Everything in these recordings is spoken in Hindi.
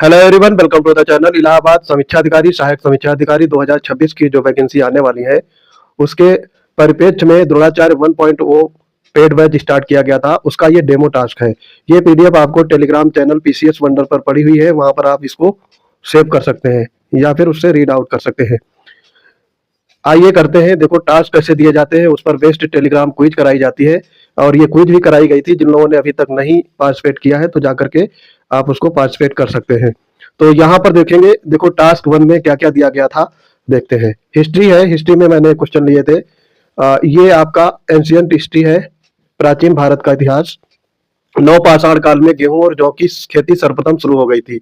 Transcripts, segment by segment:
Hello everyone, welcome to the channel. Allahabad समीक्षा अधिकारी, सहायक समीक्षा अधिकारी 2026 की जो वैकेंसी आने वाली है उसके परिप्रेक्ष्य में द्रोणाचार्य 1.0 पेड बैच स्टार्ट किया गया था। उसका ये डेमो टास्क है। ये पीडीएफ आपको टेलीग्राम चैनल पीसीएस वंडर पर पड़ी हुई है, वहां पर आप इसको सेव कर सकते हैं या फिर उससे रीड आउट कर सकते हैं। आइए करते हैं। देखो टास्क कैसे दिए जाते हैं। उस पर बेस्ड टेलीग्राम क्विज कराई जाती है और ये क्विज भी कराई गई थी। जिन लोगों ने अभी तक नहीं पार्टिसिपेट किया है तो जाकर के आप उसको पार्टिसिपेट कर सकते हैं। तो यहाँ पर देखेंगे, देखो टास्क 1 में क्या क्या दिया गया था देखते हैं। हिस्ट्री है, हिस्ट्री में मैंने क्वेश्चन लिए थे। ये आपका एंशियंट हिस्ट्री है, प्राचीन भारत का इतिहास। नवपाषाण काल में गेहूं और जौ की खेती सर्वप्रथम शुरू हो गई थी।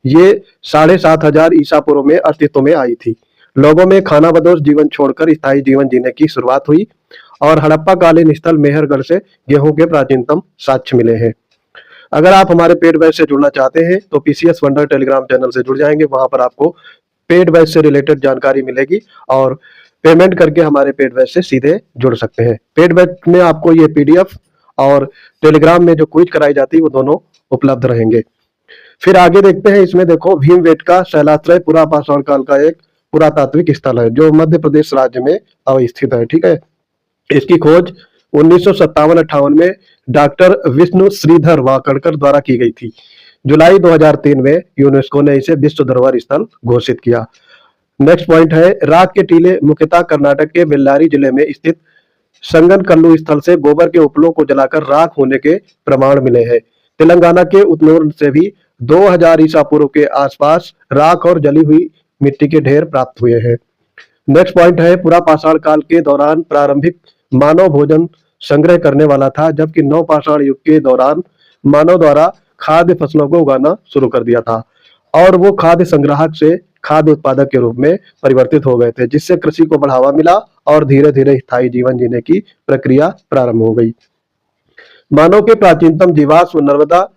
ये 7,500 ईसा पूर्व में अस्तित्व में आई थी। लोगों में खानाबदोश जीवन छोड़कर स्थायी जीवन जीने की शुरुआत हुई और हड़प्पा कालीन स्थल मेहरगढ़ से गेहूं के प्राचीनतम साक्ष्य मिले हैं। अगर आप हमारे पेड बैच से जुड़ना चाहते हैं तो पीसीएस वंडर टेलीग्राम चैनल से जुड़ जाएंगे। वहां पर आपको पेड बैच से रिलेटेड जानकारी मिलेगी और पेमेंट करके हमारे पेड बैच से सीधे जुड़ सकते हैं। पेड बैच में आपको ये पीडीएफ और टेलीग्राम में जो क्विज कराई जाती है वो दोनों उपलब्ध रहेंगे। फिर आगे देखते हैं। इसमें देखो भीमबेटका शैलाश्रय पुरापाषाण काल का एक पुरातात्विक स्थल है जो मध्य प्रदेश राज्य में अवस्थित है। ठीक है। इसकी खोज 1957-58 में डॉक्टर विष्णु श्रीधर वाकड़कर द्वारा की गई थी। जुलाई 2003 में यूनेस्को ने इसे विश्व धरोहर स्थल घोषित किया। नेक्स्ट पॉइंट है, राख के टीले मुख्यतः कर्नाटक के बेल्लारी जिले में स्थित संगनकल्लू स्थल से गोबर के उपलों को जलाकर राख होने के प्रमाण मिले हैं। तेलंगाना के उतनूर से भी 2000 ईसा पूर्व के आसपास राख और जली हुई मिट्टी के ढेर प्राप्त हुए हैं। नेक्स्ट पॉइंट है, पुरापाषाण काल के दौरान प्रारंभिक मानव भोजन संग्रह करने वाला था, जबकि नवपाषाण युग के दौरान मानव द्वारा खाद्य फसलों को उगाना शुरू कर दिया था और वो खाद्य संग्राहक से खाद्य उत्पादक के रूप में परिवर्तित हो गए थे, जिससे कृषि को बढ़ावा मिला और धीरे धीरे स्थायी जीवन जीने की प्रक्रिया प्रारंभ हो गई। मानव के प्राचीनतम जीवाश्म नर्मदा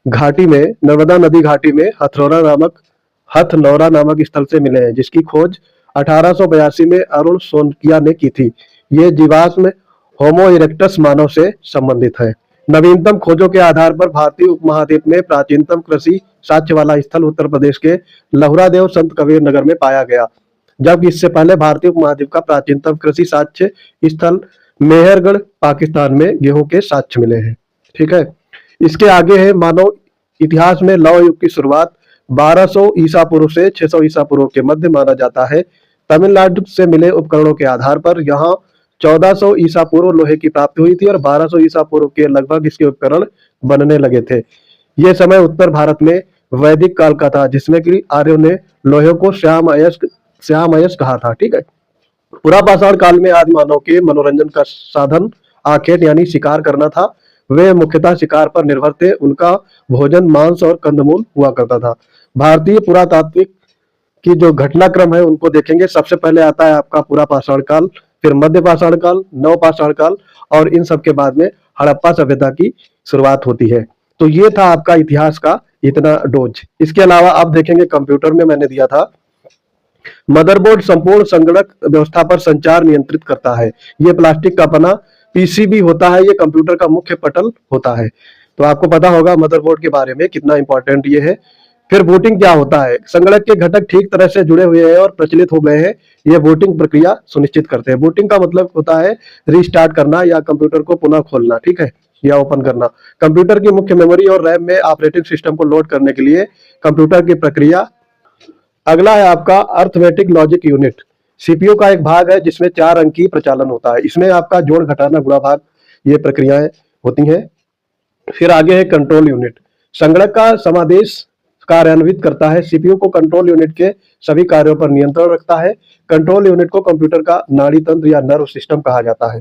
घाटी में, नर्मदा नदी घाटी में हथनौरा नामक स्थल से मिले हैं, जिसकी खोज 1882 में अरुण सोनकिया ने की थी। ये जीवाश्म होमो इरेक्टस मानव से संबंधित है। नवीनतम खोजों के आधार पर भारतीय उपमहाद्वीप में प्राचीनतम कृषि साक्ष्य वाला स्थल उत्तर प्रदेश के लहुरादेव संत कबीर नगर में पाया गया, जबकि इससे पहले भारतीय उपमहाद्वीप का प्राचीनतम कृषि साक्ष्य स्थल मेहरगढ़ पाकिस्तान में गेहूं के साक्ष्य मिले हैं। ठीक है। इसके आगे है, मानव इतिहास में लौह युग की शुरुआत 1200 ईसा पूर्व से 600 ईसा पूर्व के मध्य माना जाता है। तमिलनाडु से मिले उपकरणों के आधार पर यहाँ 1400 ईसा पूर्व लोहे की प्राप्ति हुई थी और 1200 ईसा पूर्व के लगभग इसके उपकरण बनने लगे थे। यह समय उत्तर भारत में वैदिक काल का था, जिसमें कि आर्यों ने लोहे को श्याम अयस्क कहा था। ठीक है। पुरापाषाण काल में आदि मानव के मनोरंजन का साधन आखेट यानी शिकार करना था। वे मुख्यतः शिकार पर निर्भर थे। उनका भोजन मांस और कंदमूल हुआ करता था। भारतीय पुरातात्विक की जो घटनाक्रम है उनको देखेंगे। सबसे पहले आता है आपका पुरापाषाण काल, फिर मध्य पाषाण काल, नवपाषाण काल और इन सब के बाद में हड़प्पा सभ्यता की शुरुआत होती है। तो ये था आपका इतिहास का इतना डोज। इसके अलावा आप देखेंगे कंप्यूटर में मैंने दिया था, मदरबोर्ड संपूर्ण संगणक व्यवस्था पर संचार नियंत्रित करता है। ये प्लास्टिक का बना पीसीबी होता है, ये कंप्यूटर का मुख्य पटल होता है। तो आपको पता होगा मदरबोर्ड के बारे में कितना इंपॉर्टेंट ये है। फिर बूटिंग क्या होता है? संगणक के घटक ठीक तरह से जुड़े हुए हैं और प्रचलित हो गए हैं, ये बूटिंग प्रक्रिया सुनिश्चित करते हैं। बूटिंग का मतलब होता है रीस्टार्ट करना या कंप्यूटर को पुनः खोलना, ठीक है, या ओपन करना। कंप्यूटर की मुख्य मेमोरी और रैम में ऑपरेटिंग सिस्टम को लोड करने के लिए कंप्यूटर की प्रक्रिया। अगला है आपका अर्थमेटिक लॉजिक यूनिट। सीपीयू का एक भाग है जिसमें 4 अंकीय प्रचालन होता है। इसमें आपका जोड़ घटाना गुणा भाग ये प्रक्रियाएं होती हैं। फिर आगे है कंट्रोल यूनिट। संगणक का समादेश कार्यान्वित करता है। सीपीयू को कंट्रोल यूनिट के सभी कार्यों पर नियंत्रण रखता है। कंट्रोल यूनिट को कंप्यूटर का नाड़ी तंत्र या नर्व सिस्टम कहा जाता है।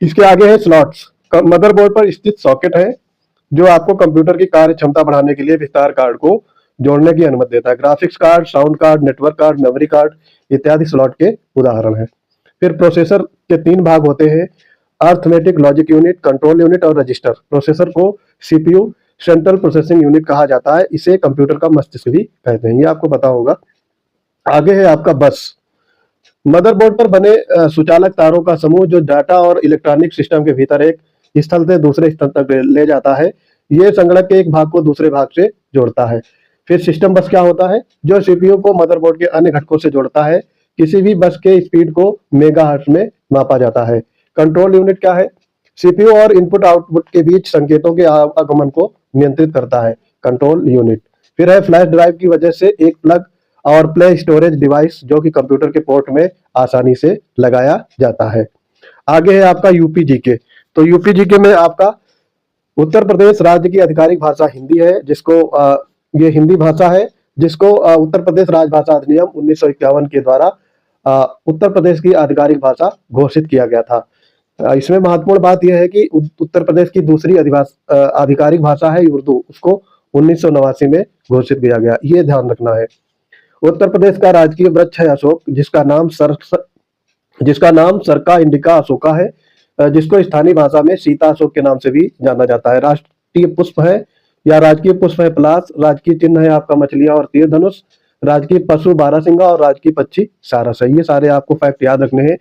इसके आगे है स्लॉट्स। मदरबोर्ड पर स्थित सॉकेट है जो आपको कंप्यूटर की कार्य क्षमता बढ़ाने के लिए विस्तार कार्ड को जोड़ने की अनुमति देता है। Graphics card, sound card, network card, memory card इत्यादि स्लॉट के उदाहरण है। फिर प्रोसेसर के 3 भाग होते हैं, arithmetic logic unit, control unit और रजिस्टर। प्रोसेसर को सीपीयू सेंट्रल प्रोसेसिंग यूनिट कहा जाता है। इसे कंप्यूटर का मस्तिष्क भी कहते हैं, ये आपको पता होगा। आगे है आपका बस। मदरबोर्ड पर बने सुचालक तारों का समूह जो डाटा और इलेक्ट्रॉनिक सिस्टम के भीतर एक स्थल से दूसरे स्थल तक ले जाता है। ये संगणक के एक भाग को दूसरे भाग से जोड़ता है। फिर सिस्टम बस क्या होता है, जो सीपीयू को मदरबोर्ड के अन्य घटकों से जोड़ता है। किसी भी बस के स्पीड को मेगाहर्ट्ज में मापा जाता है। कंट्रोल यूनिट क्या है, सीपीयू और इनपुट आउटपुट के बीच संकेतों के आगमन को नियंत्रित करता है, कंट्रोल यूनिट। फिर है फ्लैश ड्राइव की वजह से एक प्लग और प्ले स्टोरेज डिवाइस जो कि कंप्यूटर के पोर्ट में आसानी से लगाया जाता है। आगे है आपका यूपीजीके। तो यूपीजीके में आपका उत्तर प्रदेश राज्य की आधिकारिक भाषा हिंदी है, जिसको ये हिंदी भाषा है जिसको उत्तर प्रदेश राजभाषा अधिनियम 1951 के द्वारा उत्तर प्रदेश की आधिकारिक भाषा घोषित किया गया था। इसमें महत्वपूर्ण बात यह है कि उत्तर प्रदेश की दूसरी आधिकारिक भाषा है उर्दू, उसको 1989 में घोषित किया गया, ये ध्यान रखना है। उत्तर प्रदेश का राजकीय वृक्ष है अशोक, जिसका नाम सरका इंडिका अशोका है, जिसको स्थानीय भाषा में सीता अशोक के नाम से भी जाना जाता है। राष्ट्रीय पुष्प है या राजकीय पुष्प है पलाश, राजकीय चिन्ह है आपका मछलियां और तीर धनुष, राजकीय पशु बारहसिंगा और राजकीय पक्षी सारस है। ये सारे आपको फैक्ट याद रखने हैं,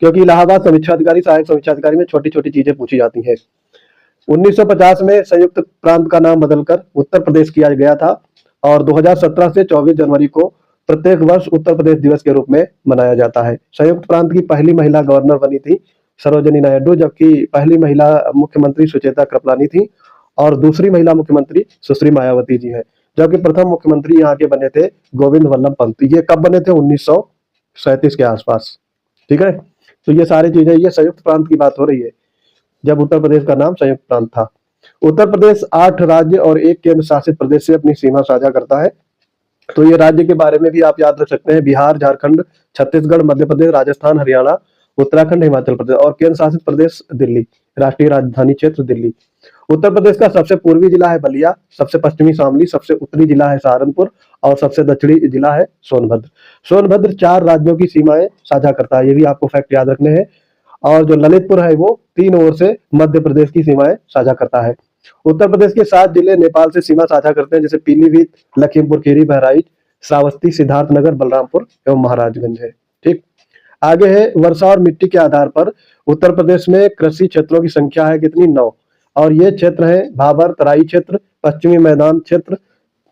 क्योंकि इलाहाबाद समीक्षा अधिकारी सहायक समीक्षा अधिकारी में छोटी छोटी चीजें पूछी जाती हैं। 1950 में संयुक्त प्रांत का नाम बदलकर उत्तर प्रदेश किया गया था और 2017 से 24 जनवरी को प्रत्येक वर्ष उत्तर प्रदेश दिवस के रूप में मनाया जाता है। संयुक्त प्रांत की पहली महिला गवर्नर बनी थी सरोजिनी नायडू, जबकि पहली महिला मुख्यमंत्री सुचेता कृपलानी थी और दूसरी महिला मुख्यमंत्री सुश्री मायावती जी है, जबकि प्रथम मुख्यमंत्री यहाँ के बने थे गोविंद वल्लभ पंत। ये कब बने थे, 1937 के आसपास। ठीक है, तो ये सारी चीजें, ये संयुक्त प्रांत की बात हो रही है जब उत्तर प्रदेश का नाम संयुक्त प्रांत था। उत्तर प्रदेश 8 राज्य और 1 केंद्र शासित प्रदेश से अपनी सीमा साझा करता है। तो ये राज्य के बारे में भी आप याद रख सकते हैं, बिहार, झारखंड, छत्तीसगढ़, मध्य प्रदेश, राजस्थान, हरियाणा, उत्तराखंड, हिमाचल प्रदेश और केंद्र शासित प्रदेश दिल्ली, राष्ट्रीय राजधानी क्षेत्र दिल्ली। उत्तर प्रदेश का सबसे पूर्वी जिला है बलिया, सबसे पश्चिमी शामली, सबसे उत्तरी जिला है सहारनपुर और सबसे दक्षिणी जिला है सोनभद्र। सोनभद्र 4 राज्यों की सीमाएं साझा करता है, ये भी आपको फैक्ट याद रखने हैं। और जो ललितपुर है वो 3 ओर से मध्य प्रदेश की सीमाएं साझा करता है। उत्तर प्रदेश के 7 जिले नेपाल से सीमा साझा करते हैं, जैसे पीलीभीत, लखीमपुर खीरी, बहराइच, श्रावस्ती, सिद्धार्थनगर, बलरामपुर एवं महाराजगंज है। ठीक, आगे है वर्षा और मिट्टी के आधार पर उत्तर प्रदेश में कृषि क्षेत्रों की संख्या है कितनी, 9। और ये क्षेत्र है भाबर तराई क्षेत्र, पश्चिमी मैदान क्षेत्र,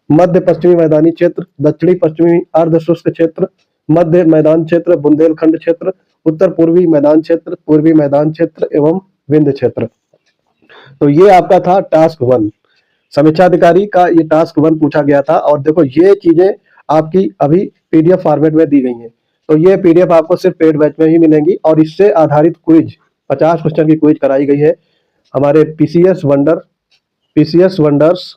मध्य पश्चिमी मैदानी क्षेत्र, दक्षिणी पश्चिमी अर्ध शुष्क क्षेत्र, मध्य मैदान क्षेत्र, बुंदेलखंड क्षेत्र, उत्तर पूर्वी मैदान क्षेत्र, पूर्वी मैदान क्षेत्र एवं विंध्य क्षेत्र। तो ये आपका था टास्क 1, समीक्षा अधिकारी का ये टास्क 1 पूछा गया था। और देखो ये चीजें आपकी अभी पीडीएफ फॉर्मेट में दी गई हैं, तो ये पीडीएफ आपको सिर्फ पेड बैच में ही मिलेंगी और इससे आधारित क्विज 50 क्वेश्चन की क्विज कराई गई है हमारे पीसीएस वंडर्स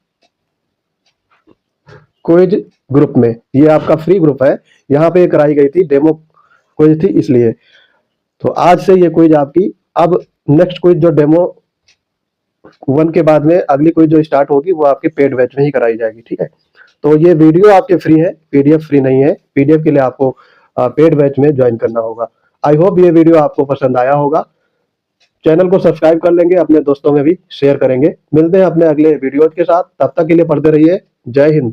क्विज ग्रुप में। ये आपका फ्री ग्रुप है, यहाँ पे कराई गई थी, डेमो क्विज थी इसलिए। तो आज से ये क्विज आपकी, अब नेक्स्ट क्विज जो डेमो 1 के बाद में अगली क्विज जो स्टार्ट होगी वो आपके पेड बैच में ही कराई जाएगी। ठीक है, तो ये वीडियो आपके फ्री है, पीडीएफ फ्री नहीं है। पीडीएफ के लिए आपको पेड बैच में ज्वाइन करना होगा। आई होप ये वीडियो आपको पसंद आया होगा। चैनल को सब्सक्राइब कर लेंगे, अपने दोस्तों में भी शेयर करेंगे। मिलते हैं अपने अगले वीडियो के साथ, तब तक के लिए पढ़ते रहिए। जय हिंद।